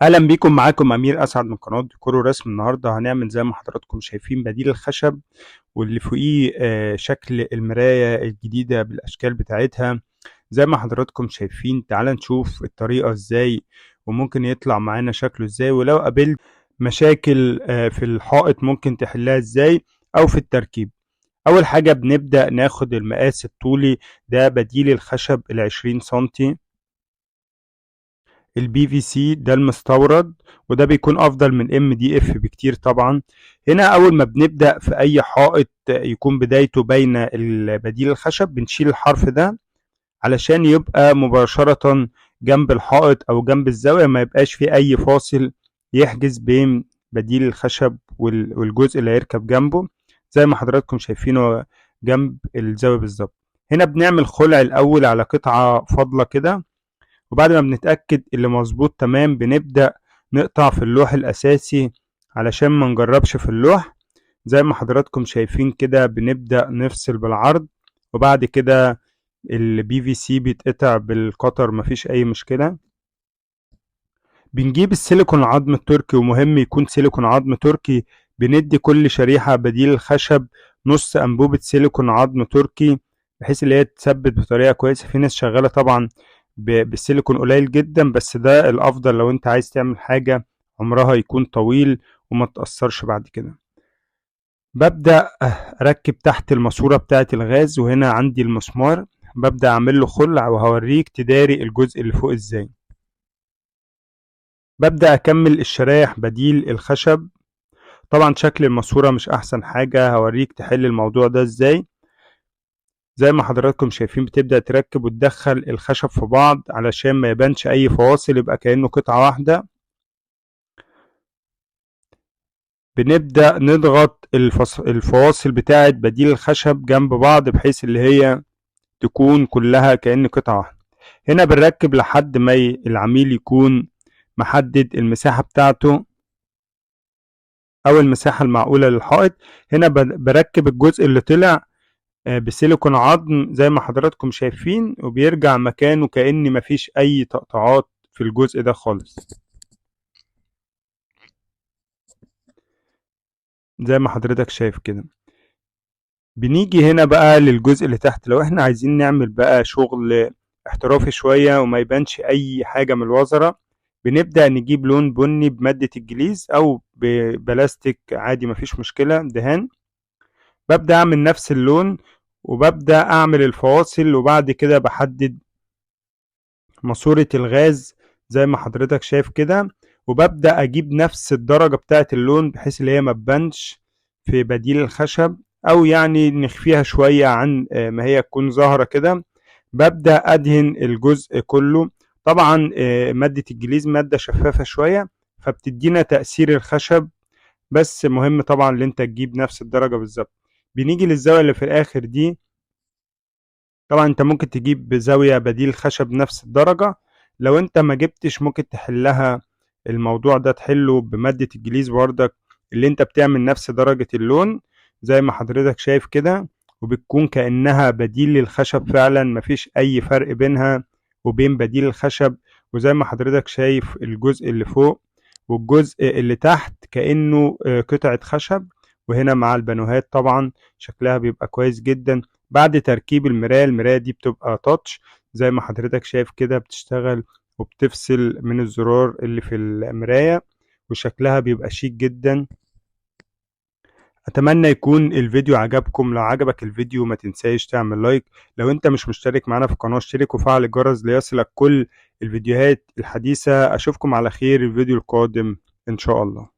اهلا بيكم. معاكم امير اسعد من قناه ديكور ورسم. النهارده هنعمل زي ما حضراتكم شايفين بديل الخشب، واللي فوقيه شكل المرايه الجديده بالاشكال بتاعتها. زي ما حضراتكم شايفين، تعال نشوف الطريقه ازاي وممكن يطلع معانا شكله ازاي، ولو قابلت مشاكل في الحائط ممكن تحلها ازاي او في التركيب. اول حاجه بنبدا ناخد المقاس الطولي، ده بديل الخشب ال20 سنتي. البي في سي ده المستورد، وده بيكون افضل من ام دي اف بكتير طبعا. هنا اول ما بنبدا في اي حائط يكون بدايته بين البديل الخشب، بنشيل الحرف ده علشان يبقى مباشره جنب الحائط او جنب الزاويه، ما يبقاش في اي فاصل يحجز بين بديل الخشب والجزء اللي هيركب جنبه. زي ما حضراتكم شايفينه جنب الزاويه بالظبط. هنا بنعمل خلع الاول على قطعه فاضله كده، وبعد ما بنتأكد اللي مظبوط تمام بنبدأ نقطع في اللوح الأساسي علشان ما نجربش في اللوح. زي ما حضراتكم شايفين كده بنبدأ نفصل بالعرض، وبعد كده البي في سي بيتقطع بالقطر، مفيش أي مشكلة. بنجيب السيليكون العظم التركي، ومهم يكون سيليكون عظم تركي. بندي كل شريحة بديل الخشب نص أنبوبة سيليكون عظم تركي، بحيث اللي هي تثبت بطريقة كويسة. في ناس شغالة طبعا بالسيليكون قليل جدا، بس ده الأفضل لو أنت عايز تعمل حاجة عمرها يكون طويل وما تأثرش بعد كده. ببدأ أركب تحت الماسورة بتاعة الغاز، وهنا عندي المسمار ببدأ أعمل له خلع، وهوريك تداري الجزء اللي فوق إزاي. ببدأ أكمل الشرايح بديل الخشب. طبعا شكل الماسورة مش أحسن حاجة، هوريك تحل الموضوع ده إزاي. زي ما حضراتكم شايفين بتبدأ تركب وتدخل الخشب في بعض علشان ما يبانش أي فواصل، يبقى كأنه قطعة واحدة. بنبدأ نضغط الفواصل بتاعة بديل الخشب جنب بعض، بحيث اللي هي تكون كلها كأن قطعة واحدة. هنا بنركب لحد ما العميل يكون محدد المساحة بتاعته أو المساحة المعقولة للحائط. هنا بركب الجزء اللي طلع بسيليكون عظم زي ما حضراتكم شايفين، وبيرجع مكانه كأن مفيش أي تقطعات في الجزء ده خالص. زي ما حضرتك شايف كده. بنيجي هنا بقى للجزء اللي تحت، لو احنا عايزين نعمل بقى شغل احترافي شوية وما يبانش أي حاجة من الوزرة، بنبدأ نجيب لون بني بمادة الجليز أو ببلاستيك عادي، مفيش مشكلة، دهان. ببدأ أعمل نفس اللون، وببدأ أعمل الفواصل، وبعد كده بحدد ماسورة الغاز زي ما حضرتك شايف كده. وببدأ أجيب نفس الدرجة بتاعة اللون، بحيث اللي هي ما تبانش في بديل الخشب، أو يعني نخفيها شوية عن ما هي تكون ظاهرة كده. ببدأ أدهن الجزء كله. طبعا مادة الجليز مادة شفافة شوية، فبتدينا تأثير الخشب، بس مهم طبعا ان انت تجيب نفس الدرجة بالظبط. بنيجي للزاوية اللي في الآخر دي، طبعا انت ممكن تجيب بزاوية بديل خشب نفس الدرجة. لو انت ما جبتش ممكن تحلها، الموضوع ده تحله بمادة الجليز بردك، اللي انت بتعمل نفس درجة اللون زي ما حضرتك شايف كده، وبتكون كأنها بديل للخشب فعلا، مفيش اي فرق بينها وبين بديل الخشب. وزي ما حضرتك شايف الجزء اللي فوق والجزء اللي تحت كأنه قطعة خشب. وهنا مع البانوهات طبعا شكلها بيبقى كويس جدا. بعد تركيب المراية دي بتبقى تاتش، زي ما حضرتك شايف كده بتشتغل وبتفصل من الزرار اللي في المراية، وشكلها بيبقى شيك جدا. اتمنى يكون الفيديو عجبكم. لو عجبك الفيديو ما تنساش تعمل لايك. لو انت مش مشترك معنا في القناة اشترك وفعل الجرس ليصلك كل الفيديوهات الحديثة. اشوفكم على خير الفيديو القادم ان شاء الله.